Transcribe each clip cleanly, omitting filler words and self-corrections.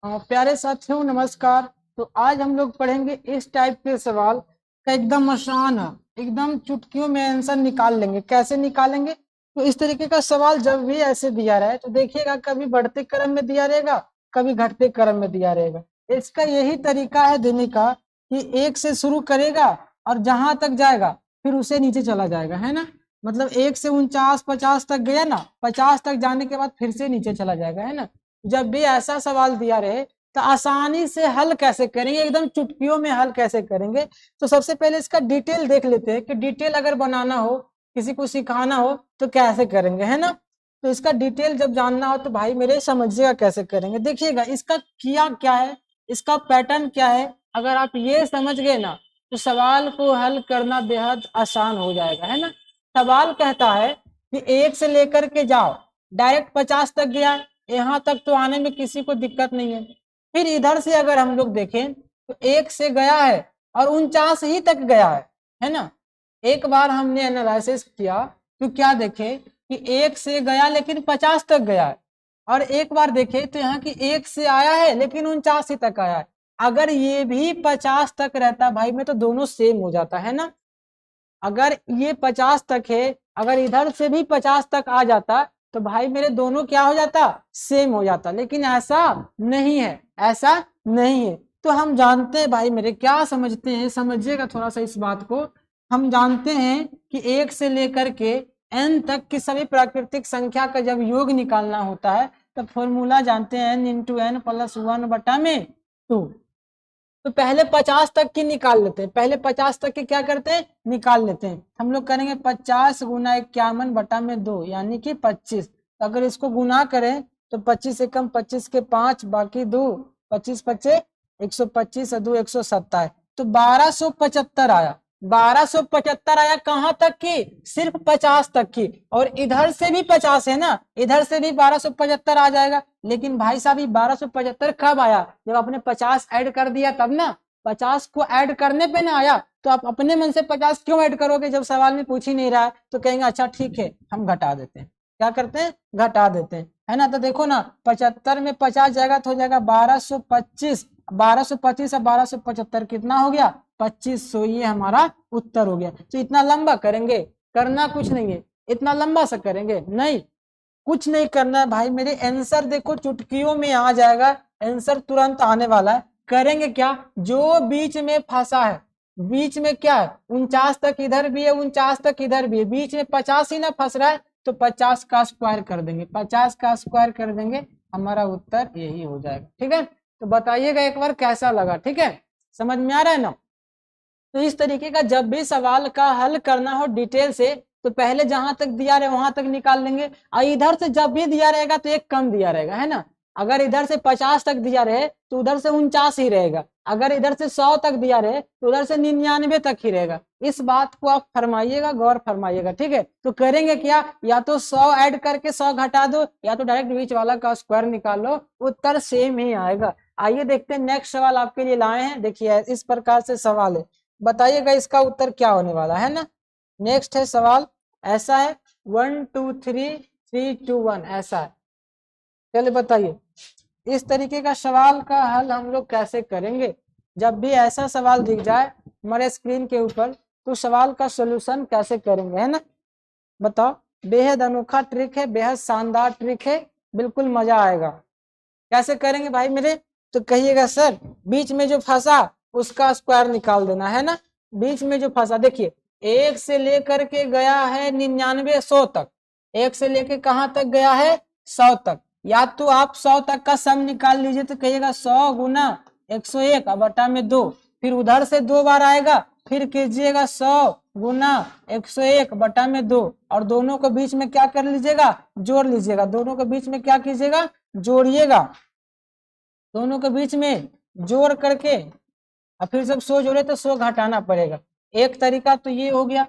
प्यारे साथियों नमस्कार। तो आज हम लोग पढ़ेंगे इस टाइप के सवाल का एकदम आसान है, एकदम चुटकियों में आंसर निकाल लेंगे। कैसे निकालेंगे? तो इस तरीके का सवाल जब भी ऐसे दिया रहे तो देखिएगा, कभी बढ़ते क्रम में दिया रहेगा, कभी घटते क्रम में दिया रहेगा। इसका यही तरीका है देने का कि एक से शुरू करेगा और जहां तक जाएगा फिर उसे नीचे चला जाएगा, है ना। मतलब 1 से 49 50 तक गया ना, 50 तक जाने के बाद फिर से नीचे चला जाएगा, है ना। जब भी ऐसा सवाल दिया रहे तो आसानी से हल कैसे करेंगे, एकदम चुटकियों में हल कैसे करेंगे। तो सबसे पहले इसका डिटेल देख लेते हैं कि डिटेल अगर बनाना हो, किसी को सिखाना हो तो कैसे करेंगे, है ना। तो इसका डिटेल जब जानना हो तो भाई मेरे समझिएगा कैसे करेंगे। देखिएगा इसका किया क्या है, इसका पैटर्न क्या है। अगर आप ये समझ गए ना तो सवाल को हल करना बेहद आसान हो जाएगा, है ना। सवाल कहता है कि 1 से लेकर के जाओ, डायरेक्ट 50 तक गया, यहाँ तक तो आने में किसी को दिक्कत नहीं है। फिर इधर से अगर हम लोग देखें तो 1 से गया है और 49 ही तक गया है ना। एक बार हमने एनालिसिस किया तो क्या देखे कि 1 से गया लेकिन 50 तक गया है, और एक बार देखे तो यहाँ की 1 से आया है लेकिन 49 ही तक आया है। अगर ये भी 50 तक रहता भाई में तो दोनों सेम हो जाता, है ना। अगर ये 50 तक है, अगर इधर से भी 50 तक आ जाता तो भाई मेरे दोनों क्या हो जाता, सेम हो जाता। लेकिन ऐसा नहीं है, ऐसा नहीं है। तो हम जानते हैं भाई मेरे, क्या समझते हैं, समझिएगा थोड़ा सा इस बात को। हम जानते हैं कि 1 से लेकर के n तक की सभी प्राकृतिक संख्या का जब योग निकालना होता है तो फॉर्मूला जानते हैं n इंटू एन प्लस 1/2। तो पहले 50 तक की निकाल लेते हैं, पहले 50 तक के क्या करते हैं, निकाल लेते हैं। हम लोग करेंगे 50 गुना 51/2 यानी कि 25। तो अगर इसको गुना करें तो 25 से कम 25 के 5 बाकी 2, 25 25 125 और 2 127। तो 1275 आया, 1275 आया। कहां तक की? सिर्फ 50 तक की। और इधर से भी 50 है ना, इधर से भी 1275 आ जाएगा। लेकिन भाई साहब ये 1275 कब आया? जब आपने 50 ऐड कर दिया तब ना। 50 को ऐड करने पे ना आया। तो आप अपने मन से 50 क्यों ऐड करोगे जब सवाल में पूछ ही नहीं रहा है? तो कहेंगे अच्छा ठीक है हम घटा देते हैं। क्या करते हैं? घटा देते हैं, है ना। तो देखो ना 75 में 50 जाएगा तो हो जाएगा 1225। 1225 और 1275 कितना हो गया? 2500। ये हमारा उत्तर हो गया। तो इतना लंबा करेंगे? करना कुछ नहीं है। इतना लंबा सा करेंगे? नहीं, कुछ नहीं करना है भाई मेरे। आंसर देखो चुटकियों में आ जाएगा, आंसर तुरंत आने वाला है। करेंगे क्या? जो बीच में फंसा है, बीच में क्या है, 49 तक इधर भी है, 49 तक इधर भी है, बीच में 50 ही ना फंस रहा है तो 50 का स्क्वायर कर देंगे, 50 का स्क्वायर कर देंगे, हमारा उत्तर यही हो जाएगा। ठीक है, तो बताइएगा एक बार कैसा लगा। ठीक है, समझ में आ रहा है ना। तो इस तरीके का जब भी सवाल का हल करना हो डिटेल से तो पहले जहां तक दिया रहे वहां तक निकाल लेंगे। और इधर से जब भी दिया रहेगा तो एक कम दिया रहेगा, है ना। अगर इधर से 50 तक दिया रहे तो उधर से 49 ही रहेगा। अगर इधर से 100 तक दिया रहे तो उधर से 99 तक ही रहेगा। इस बात को आप फरमाइएगा, गौर फरमाइएगा। ठीक है, तो करेंगे क्या? या तो 100 ऐड करके 100 घटा दो, या तो डायरेक्ट बीच वाला का स्क्वायर निकाल लो, उत्तर सेम ही आएगा। आइए देखते हैं नेक्स्ट सवाल आपके लिए लाए हैं। देखिए इस प्रकार से सवाल है, बताइएगा इसका उत्तर क्या होने वाला है ना। नेक्स्ट है सवाल, ऐसा है 1 2 3 3 2 1 ऐसा है। चलिए बताइए इस तरीके का सवाल का हल हम लोग कैसे करेंगे। जब भी ऐसा सवाल दिख जाए हमारे स्क्रीन के ऊपर तो सवाल का सोल्यूशन कैसे करेंगे, है ना। बताओ, बेहद अनोखा ट्रिक है, बेहद शानदार ट्रिक है, बिल्कुल मजा आएगा। कैसे करेंगे भाई मेरे? तो कहिएगा सर बीच में जो फंसा उसका स्क्वायर निकाल देना, है ना। बीच में जो फंसा, देखिए 1 से लेकर के गया है 99 100 तक, 1 से लेकर कहां तक गया है? 100 तक। या तो आप 100 तक का सम निकाल लीजिए तो कहिएगा 100 गुना 101 बटा में 2। फिर उधर से 2 बार आएगा, फिर कीजिएगा 100 गुना 101 बटा में 2, और दोनों को बीच में क्या कर लीजिएगा? जोड़ लीजिएगा। दोनों के बीच में क्या कीजिएगा? जोड़िएगा। दोनों के बीच में जोड़ करके और फिर जब 100 जोड़े तो 100 घटाना पड़ेगा। एक तरीका तो ये हो गया,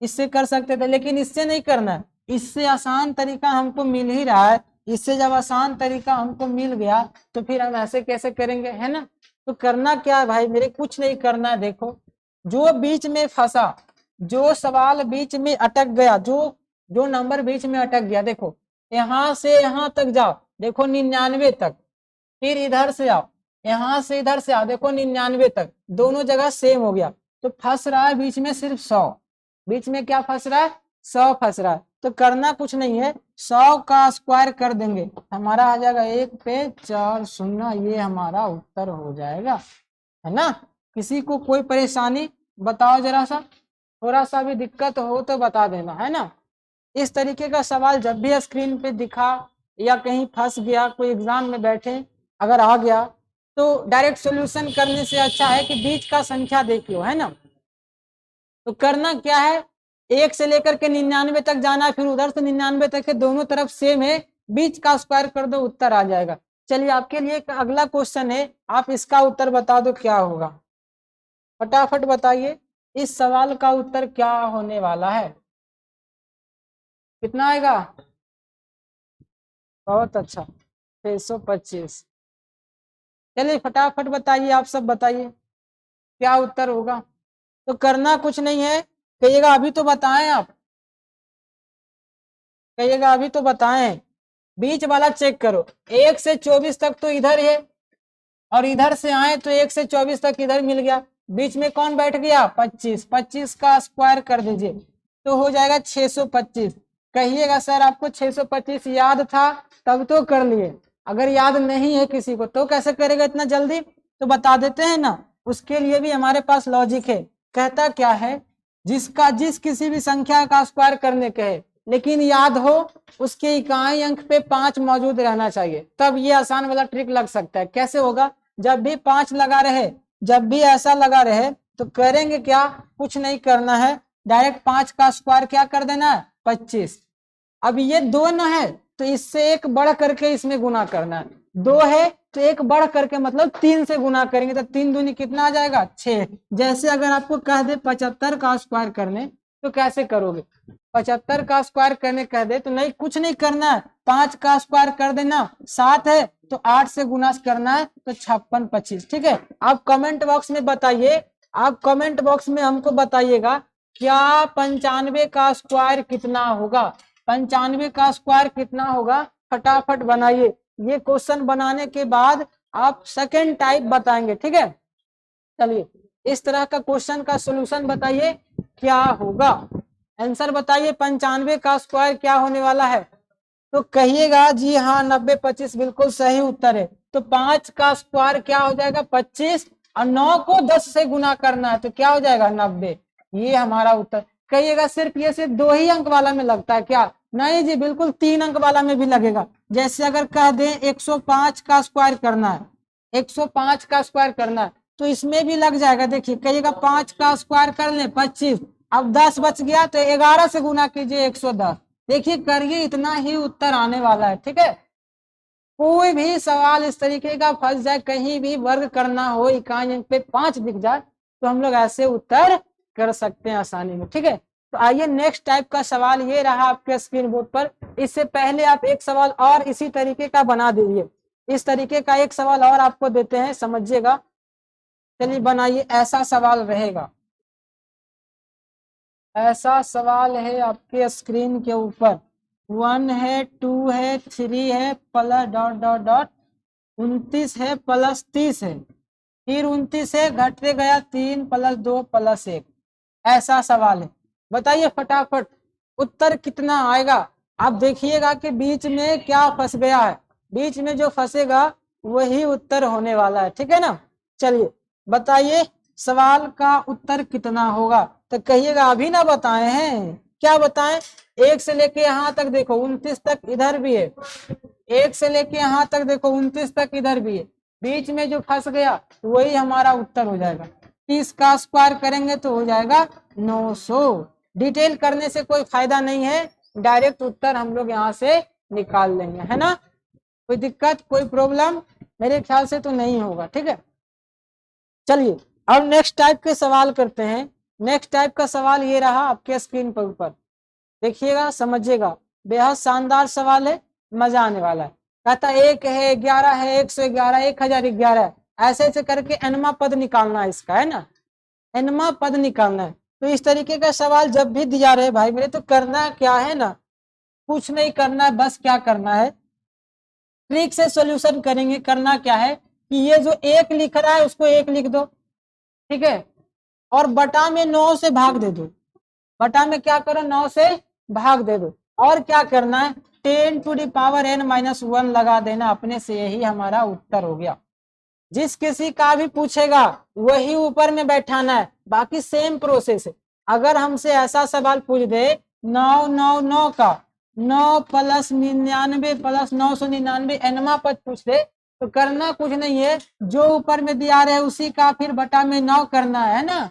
इससे कर सकते थे, लेकिन इससे नहीं करना है। इससे आसान तरीका हमको मिल ही रहा है। इससे जब आसान तरीका हमको मिल गया तो फिर हम ऐसे कैसे करेंगे, है ना। तो करना क्या है भाई मेरे? कुछ नहीं करना है। देखो जो बीच में फंसा, जो सवाल बीच में अटक गया, जो जो नंबर बीच में अटक गया, देखो यहां से यहां तक जाओ, देखो 99 तक, फिर इधर से आओ, यहां से इधर से आओ, देखो 99 तक दोनों जगह सेम हो गया, तो फंस रहा है बीच में सिर्फ 100। बीच में क्या फंस रहा है? 100 फंस रहा है। तो करना कुछ नहीं है, 100 का स्क्वायर कर देंगे, हमारा आ जाएगा 1 पे 4 शून्य, ये हमारा उत्तर हो जाएगा, है ना। किसी को कोई परेशानी बताओ जरा सा, थोड़ा सा भी दिक्कत हो तो बता देना, है ना। इस तरीके का सवाल जब भी स्क्रीन पे दिखा या कहीं फंस गया, कोई एग्जाम में बैठे अगर आ गया, तो डायरेक्ट सॉल्यूशन करने से अच्छा है कि बीच का संख्या देख लो, है ना। तो करना क्या है, 1 से लेकर के 99 तक जाना है, फिर उधर से 99 तक के दोनों तरफ सेम है, बीच का स्क्वायर कर दो, उत्तर आ जाएगा। चलिए आपके लिए एक अगला क्वेश्चन है, आप इसका उत्तर बता दो क्या होगा, फटाफट बताइए इस सवाल का उत्तर क्या होने वाला है। कितना आएगा? बहुत अच्छा, 625। चलिए फटाफट बताइए, आप सब बताइए क्या उत्तर होगा। तो करना कुछ नहीं है, कहिएगा अभी तो बताएं, आप कहिएगा अभी तो बताएं। बीच वाला चेक करो, 1 से 24 तक तो इधर है, और इधर से आए तो 1 से 24 तक इधर मिल गया, बीच में कौन बैठ गया? 25। 25 का स्क्वायर कर दीजिए तो हो जाएगा 625। कहिएगा सर आपको 625 याद था तब तो कर लिए, अगर याद नहीं है किसी को तो कैसे करेगा इतना जल्दी? तो बता देते हैं ना, उसके लिए भी हमारे पास लॉजिक है। कहता क्या है, जिस किसी भी संख्या का स्क्वायर करने के है लेकिन याद हो उसके इकाई अंक पे 5 मौजूद रहना चाहिए, तब ये आसान वाला ट्रिक लग सकता है। कैसे होगा? जब भी 5 लगा रहे, जब भी ऐसा लगा रहे तो करेंगे क्या, कुछ नहीं करना है, डायरेक्ट 5 का स्क्वायर क्या कर देना है? 25। अब ये 2 न है तो इससे एक बढ़ करके इसमें गुना करना है, 2 है तो एक बढ़ करके मतलब 3 से गुना करेंगे तो 3 दूनी कितना आ जाएगा? 6। जैसे अगर आपको कह दे 75 का स्क्वायर करने तो कैसे करोगे? 75 का स्क्वायर करने कह दे तो नहीं, कुछ नहीं करना है, 5 का स्क्वायर कर देना, 7 है तो 8 से गुना करना है तो 56 25। ठीक है, आप कमेंट बॉक्स में बताइए, आप कमेंट बॉक्स में हमको बताइएगा क्या 95 का स्क्वायर कितना होगा, 95 का स्क्वायर कितना होगा, फटाफट बनाइए। ये क्वेश्चन बनाने के बाद आप सेकेंड टाइप बताएंगे, ठीक है। चलिए इस तरह का क्वेश्चन का सोल्यूशन बताइए क्या होगा, आंसर बताइए 95 का स्क्वायर क्या होने वाला है। तो कहिएगा जी हाँ 90 25 बिल्कुल सही उत्तर है। तो 5 का स्क्वायर क्या हो जाएगा? 25, और 9 को 10 से गुना करना है तो क्या हो जाएगा? 90। ये हमारा उत्तर। कहिएगा सिर्फ ये सिर्फ 2 ही अंक वाला में लगता है क्या? नहीं जी, बिल्कुल 3 अंक वाला में भी लगेगा। जैसे अगर कह दें 105 का स्क्वायर करना है, 105 का स्क्वायर करना है तो इसमें भी लग जाएगा। देखिए कहिएगा 5 का स्क्वायर कर ले 25, अब 10 बच गया तो 11 से गुना कीजिए 110। देखिए करिए इतना ही उत्तर आने वाला है, ठीक है। कोई भी सवाल इस तरीके का फंस जाए, कहीं भी वर्ग करना हो, इकाई अंक पे 5 दिख जाए तो हम लोग ऐसे उत्तर कर सकते हैं आसानी में, ठीक है। तो आइए नेक्स्ट टाइप का सवाल ये रहा आपके स्क्रीन बोर्ड पर। इससे पहले आप एक सवाल और इसी तरीके का बना दीजिए, इस तरीके का एक सवाल और आपको देते हैं, समझिएगा। चलिए बनाइए, ऐसा सवाल रहेगा, ऐसा सवाल है आपके स्क्रीन के ऊपर। 1 है, 2 है, 3 है, प्लस डॉट डॉट डॉट 29 है, प्लस 30 है, फिर 29 है, घटते गया 3 प्लस 2 प्लस 1। ऐसा सवाल है, बताइए फटाफट उत्तर कितना आएगा। आप देखिएगा कि बीच में क्या फंस गया है, बीच में जो फंसेगा वही उत्तर होने वाला है, ठीक है ना। चलिए बताइए सवाल का उत्तर कितना होगा। तो कहिएगा अभी ना बताए हैं, क्या बताएं? 1 से लेके यहाँ तक देखो 29 तक इधर भी है, 1 से लेके यहाँ तक देखो 29 तक इधर भी है, बीच में जो फंस गया वही हमारा उत्तर हो जाएगा। 30 का स्क्वायर करेंगे तो हो जाएगा 900। डिटेल करने से कोई फायदा नहीं है, डायरेक्ट उत्तर हम लोग यहाँ से निकाल लेंगे, है ना। कोई दिक्कत, कोई प्रॉब्लम मेरे ख्याल से तो नहीं होगा, ठीक है। चलिए अब नेक्स्ट टाइप के सवाल करते हैं। नेक्स्ट टाइप का सवाल ये रहा आपके स्क्रीन पर ऊपर, देखिएगा समझिएगा, बेहद शानदार सवाल है, मजा आने वाला है। कहता 1 है, 11 है, 111, 1011 है, ऐसे ऐसे करके एनमा पद निकालना है इसका, है ना, एनमा पद निकालना है। तो इस तरीके का सवाल जब भी दिया रहे भाई मेरे, तो करना क्या है ना, कुछ नहीं करना है, बस क्या करना है, ट्रिक से सॉल्यूशन करेंगे। करना क्या है कि ये जो एक लिख रहा है उसको एक लिख दो, ठीक है, और बटा में 9 से भाग दे दो। बटा में क्या करो, 9 से भाग दे दो। और क्या करना है, 10⁻n-1 लगा देना अपने से, यही हमारा उत्तर हो गया। जिस किसी का भी पूछेगा वही ऊपर में बैठाना है, बाकी सेम प्रोसेस है। अगर हमसे ऐसा सवाल पूछ दे 999 का 9 + 99 + 999 nवा पद पूछ दे, तो करना कुछ नहीं है, जो ऊपर में दिया रहे उसी का फिर बटा में 9 करना है ना।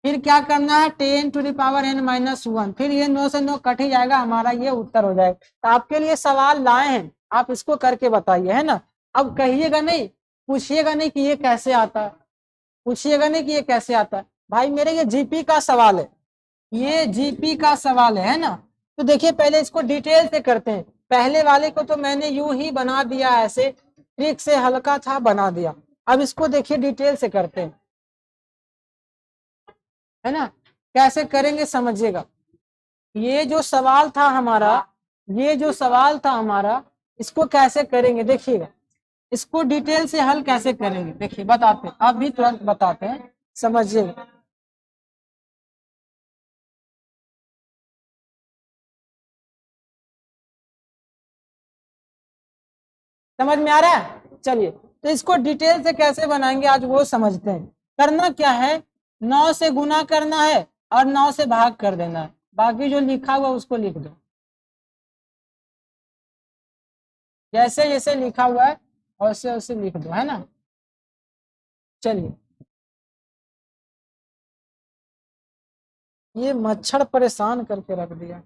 फिर क्या करना है, 10⁻n-1, फिर ये 9 से 9 कट ही जाएगा, हमारा ये उत्तर हो जाएगा। तो आपके लिए सवाल लाए हैं, आप इसको करके बताइए, है ना। अब कहिएगा नहीं, पूछिएगा नहीं कि ये कैसे आता है, पूछिएगा नहीं कि ये कैसे आता है। भाई मेरे ये जीपी का सवाल है, ये जीपी का सवाल है ना। तो देखिए पहले इसको डिटेल से करते हैं। पहले वाले को तो मैंने यूं ही बना दिया, ऐसे ट्रिक से हल्का था बना दिया। अब इसको देखिए डिटेल से करते हैं, है ना। कैसे करेंगे समझिएगा। ये जो सवाल था हमारा, ये जो सवाल था हमारा, इसको कैसे करेंगे देखिएगा। इसको डिटेल से हल कैसे करेंगे देखिए, बताते हैं, अभी तुरंत बताते हैं, समझिएगा। समझ में आ रहा है। चलिए तो इसको डिटेल से कैसे बनाएंगे आज वो समझते हैं। करना क्या है, 9 से गुना करना है और 9 से भाग कर देना है, बाकी जो लिखा हुआ उसको लिख दो, जैसे जैसे लिखा हुआ है वैसे वैसे लिख दो, है ना। चलिए, ये मच्छर परेशान करके रख दिया,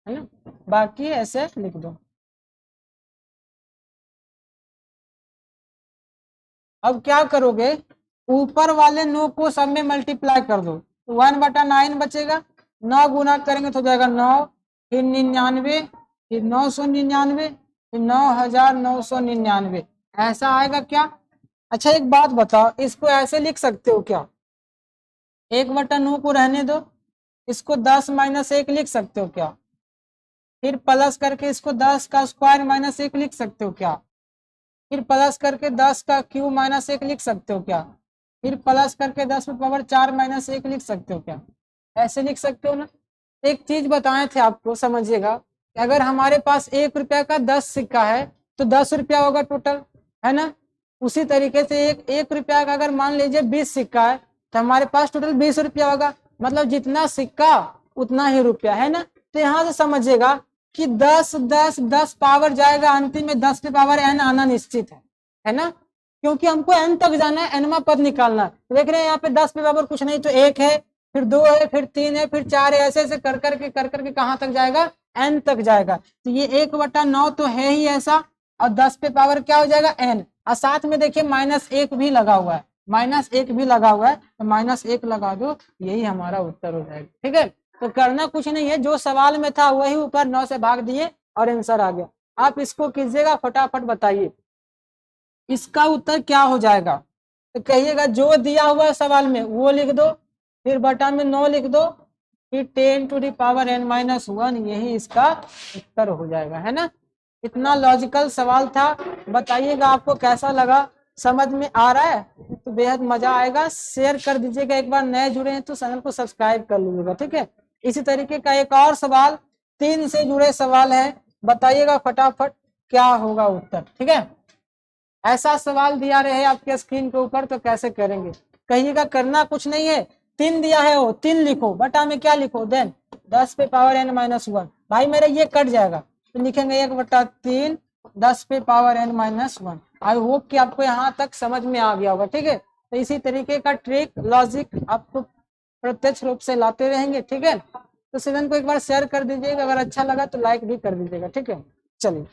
है ना। बाकी ऐसे लिख दो। अब क्या करोगे, ऊपर वाले 9 को सब में मल्टीप्लाई कर दो, तो 1/9 बचेगा। 9 गुना करेंगे तो हो जाएगा 9, फिर 99, फिर 999, फिर 9999, ऐसा आएगा क्या। अच्छा एक बात बताओ, इसको ऐसे लिख सकते हो क्या, 1/9 को रहने दो, इसको 10-1 लिख सकते हो क्या, फिर प्लस करके इसको 10 का स्क्वायर -1 लिख सकते हो क्या, फिर प्लस करके 10 का क्यूब -1 लिख सकते हो क्या, फिर प्लस करके 10⁻4 -1 लिख सकते हो क्या, ऐसे लिख सकते हो ना। एक चीज बताए थे आपको, समझिएगा कि अगर हमारे पास 1 रुपया का 10 सिक्का है तो 10 रुपया होगा टोटल, है ना। उसी तरीके से एक रुपया का अगर मान लीजिए 20 सिक्का है तो हमारे पास टोटल 20 रुपया होगा, मतलब जितना सिक्का उतना ही रुपया, है ना। तो यहाँ से समझिएगा कि 10 10 10 पावर जाएगा, अंतिम में 10 की पावर n आना निश्चित है ना, क्योंकि हमको n तक जाना है, nवा पद निकालना है। देख रहे हैं यहाँ पे 10 पे पावर कुछ नहीं तो 1 है, फिर 2 है, फिर 3 है, फिर 4 है, ऐसे ऐसे कर करके कहाँ तक जाएगा, n तक जाएगा। तो ये 1/9 तो है ही ऐसा, और 10 पे पावर क्या हो जाएगा n, और साथ में देखिए -1 भी लगा हुआ है, -1 भी लगा हुआ है, तो -1 लगा दो, यही हमारा उत्तर हो जाएगा। ठीक है, तो करना कुछ नहीं है, जो सवाल में था वही ऊपर 9 से भाग दिए और आंसर आ गया। आप इसको कीजिएगा, फटाफट बताइए इसका उत्तर क्या हो जाएगा। तो कहिएगा जो दिया हुआ है सवाल में वो लिख दो, फिर बटा में 9 लिख दो, फिर 10⁻n-1, यही इसका उत्तर हो जाएगा, है ना। इतना लॉजिकल सवाल था। बताइएगा आपको कैसा लगा, समझ में आ रहा है तो बेहद मजा आएगा। शेयर कर दीजिएगा, एक बार नए जुड़े हैं तो चैनल को सब्सक्राइब कर लीजिएगा। ठीक है, इसी तरीके का एक और सवाल 3 से जुड़े सवाल है, बताइएगा फटाफट क्या होगा उत्तर। ठीक है, ऐसा सवाल दिया रहे आपके स्क्रीन के ऊपर तो कैसे करेंगे, कहिएगा। करना कुछ नहीं है, 3 दिया है वो 3 लिखो, बटा में क्या लिखो, देन 10 पे पावर n-1। भाई मेरे ये कट जाएगा तो लिखेंगे 1/3 10 पे पावर n-1। आई होप कि आपको यहाँ तक समझ में आ गया होगा। ठीक है, तो इसी तरीके का ट्रिक लॉजिक आपको प्रत्यक्ष रूप से लाते रहेंगे। ठीक है, तो सेवन को एक बार शेयर कर दीजिएगा, अगर अच्छा लगा तो लाइक भी कर दीजिएगा। ठीक है, चलिए।